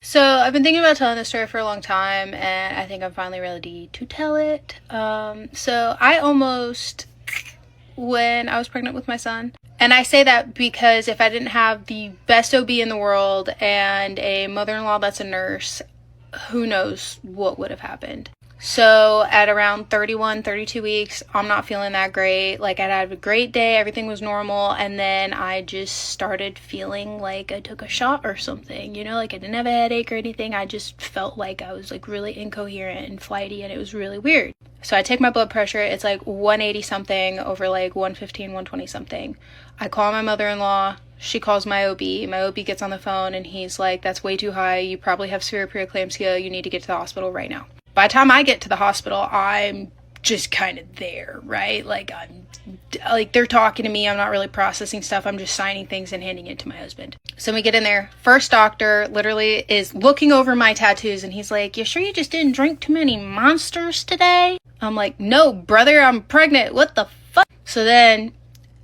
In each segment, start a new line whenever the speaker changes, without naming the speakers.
So I've been thinking about telling this story for a long time, and I think I'm finally ready to tell it. So I almost, when I was pregnant with my son, and I say that because if I didn't have the best OB in the world and a mother-in-law that's a nurse, who knows what would have happened. So at around 31, 32 weeks, I'm not feeling that great. Like, I'd had a great day, everything was normal, and then I just started feeling like I took a shot or something, like I didn't have a headache or anything. I just felt like I was like really incoherent and flighty, and it was really weird. So I take my blood pressure, it's like 180 something over like 115, 120 something. I call my mother-in-law. She calls my OB. My OB gets on the phone and he's like, that's way too high. You probably have severe preeclampsia. You need to get to the hospital right now. By the time I get to the hospital, I'm just kind of there, right? Like, they're talking to me. I'm not really processing stuff. I'm just signing things and handing it to my husband. So we get in there. First doctor literally is looking over my tattoos and he's like, you sure you just didn't drink too many Monsters today? I'm like, no, brother, I'm pregnant. What the fuck? So then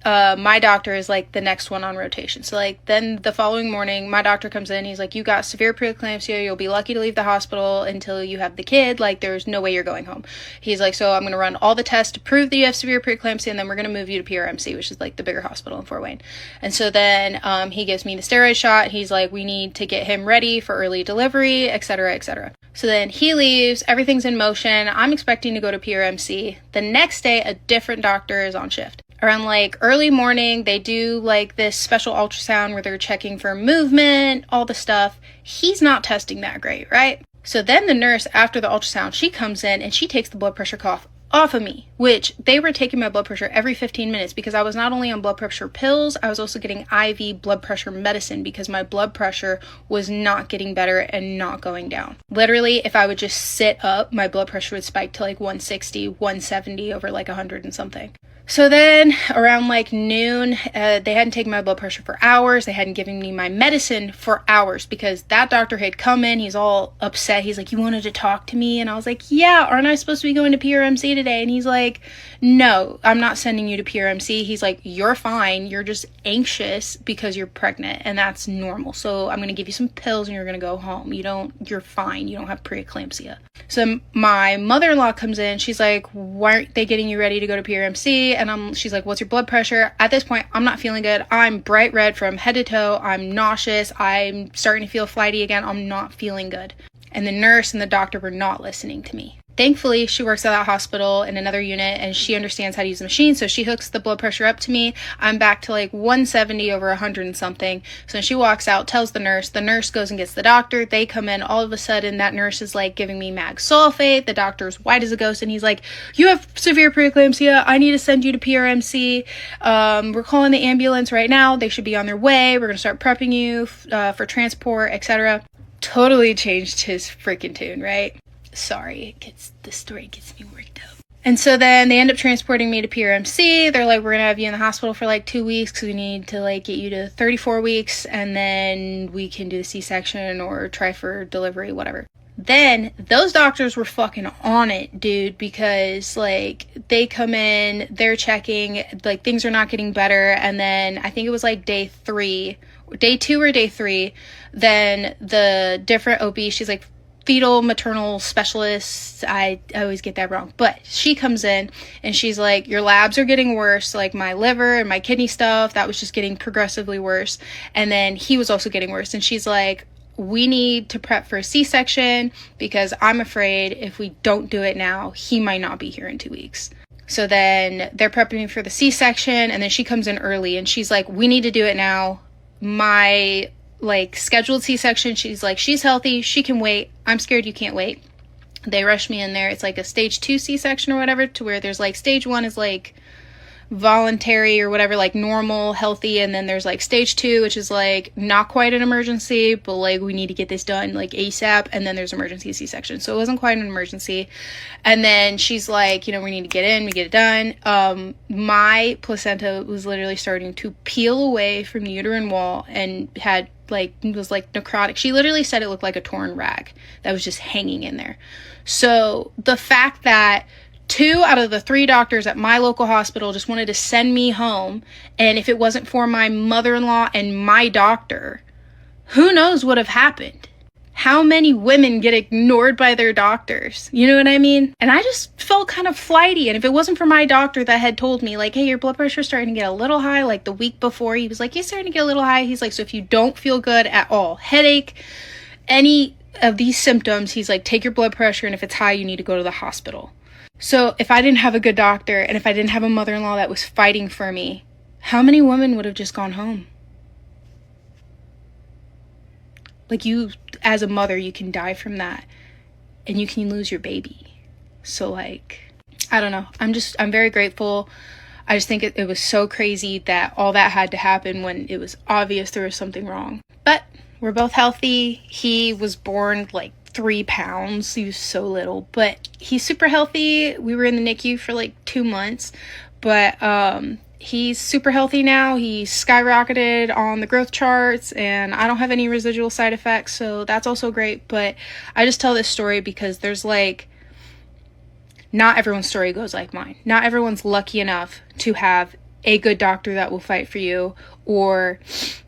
my doctor is like the next one on rotation. So like then the following morning, my doctor comes in. He's like, you got severe preeclampsia. You'll be lucky to leave the hospital until you have the kid. Like, there's no way you're going home. He's like, so I'm going to run all the tests to prove that you have severe preeclampsia, and then we're going to move you to PRMC, which is like the bigger hospital in Fort Wayne. And so then he gives me the steroid shot. He's like, we need to get him ready for early delivery, etc., etc. So then he leaves, everything's in motion. I'm expecting to go to PRMC. The next day, a different doctor is on shift. Around like early morning, they do like this special ultrasound where they're checking for movement, all the stuff. He's not testing that great, right? So then the nurse, after the ultrasound, she comes in and she takes the blood pressure cuff off of me, which they were taking my blood pressure every 15 minutes because I was not only on blood pressure pills, I was also getting IV blood pressure medicine because my blood pressure was not getting better and not going down. Literally, if I would just sit up, my blood pressure would spike to like 160, 170 over like 100 and something. So then around like noon, they hadn't taken my blood pressure for hours. They hadn't given me my medicine for hours because that doctor had come in. He's all upset. He's like, you wanted to talk to me? And I was like, yeah, aren't I supposed to be going to PRMC today? And he's like, no, I'm not sending you to PRMC. He's like, you're fine. You're just anxious because you're pregnant and that's normal. So I'm going to give you some pills and you're going to go home. You're fine. You don't have preeclampsia. So my mother-in-law comes in. She's like, why aren't they getting you ready to go to PRMC? And she's like, what's your blood pressure? At this point, I'm not feeling good. I'm bright red from head to toe. I'm nauseous. I'm starting to feel flighty again. I'm not feeling good. And the nurse and the doctor were not listening to me. Thankfully, she works at that hospital in another unit and she understands how to use the machine. So she hooks the blood pressure up to me. I'm back to like 170 over 100 and something. So she walks out, tells the nurse goes and gets the doctor. They come in. All of a sudden, that nurse is like giving me mag sulfate. The doctor's white as a ghost. And he's like, you have severe preeclampsia. I need to send you to PRMC. We're calling the ambulance right now. They should be on their way. We're going to start prepping you for transport, etc. Totally changed his freaking tune, right? Sorry, the story gets me worked up. And so then they end up transporting me to PRMC. They're like, we're gonna have you in the hospital for like 2 weeks because we need to like get you to 34 weeks and then we can do the C-section or try for delivery, whatever. Then those doctors were fucking on it, dude, because like they come in, they're checking, like things are not getting better. And then I think it was like day 2 or day 3, then the different OB, she's like fetal maternal specialist, I always get that wrong, but she comes in and she's like, your labs are getting worse, like my liver and my kidney stuff, that was just getting progressively worse, and then he was also getting worse, and she's like, we need to prep for a C-section because I'm afraid if we don't do it now, he might not be here in 2 weeks. So then they're prepping me for the C-section, and then she comes in early and she's like, we need to do it now. My like scheduled C-section, she's like, she's healthy, she can wait, I'm scared you can't wait. They rush me in there. It's like a stage 2 C-section or whatever, to where there's like stage 1 is like voluntary or whatever, like normal, healthy, and then there's like stage 2, which is like not quite an emergency, but like we need to get this done like ASAP, and then there's emergency C-section. So it wasn't quite an emergency. And then she's like, we need to get in, we get it done. My placenta was literally starting to peel away from the uterine wall and was like necrotic. She literally said it looked like a torn rag that was just hanging in there. So the fact that 2 out of the 3 doctors at my local hospital just wanted to send me home, and if it wasn't for my mother-in-law and my doctor, who knows what have happened. How many women get ignored by their doctors? You know what I mean? And I just felt kind of flighty. And if it wasn't for my doctor that had told me, like, hey, your blood pressure's starting to get a little high, like the week before, he was like, you're starting to get a little high. He's like, so if you don't feel good at all, headache, any of these symptoms, he's like, take your blood pressure, and if it's high, you need to go to the hospital. So if I didn't have a good doctor, and if I didn't have a mother-in-law that was fighting for me, how many women would have just gone home? Like, you, as a mother, you can die from that, and you can lose your baby. So, like, I don't know. I'm very grateful. I just think it was so crazy that all that had to happen when it was obvious there was something wrong. But we're both healthy. He was born like 3 pounds. He was so little, but he's super healthy. We were in the NICU for like 2 months, but he's super healthy now. He skyrocketed on the growth charts, and I don't have any residual side effects, so that's also great. But I just tell this story because there's like, not everyone's story goes like mine. Not everyone's lucky enough to have a good doctor that will fight for you, or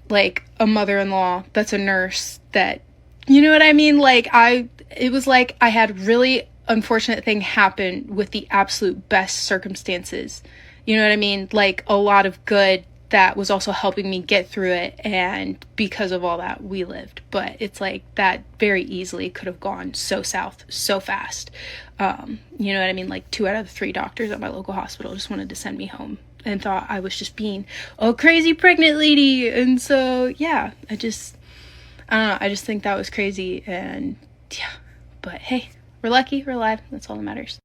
like a mother-in-law that's a nurse that, you know what I mean? Like, it was like I had really unfortunate thing happen with the absolute best circumstances. You know what I mean? Like, a lot of good that was also helping me get through it, and because of all that, we lived. But it's like that very easily could have gone so south so fast. You know what I mean? Like, 2 out of the 3 doctors at my local hospital just wanted to send me home and thought I was just being a crazy pregnant lady. And so, yeah, I don't know, I just think that was crazy. And yeah, but hey, we're lucky, we're alive, that's all that matters.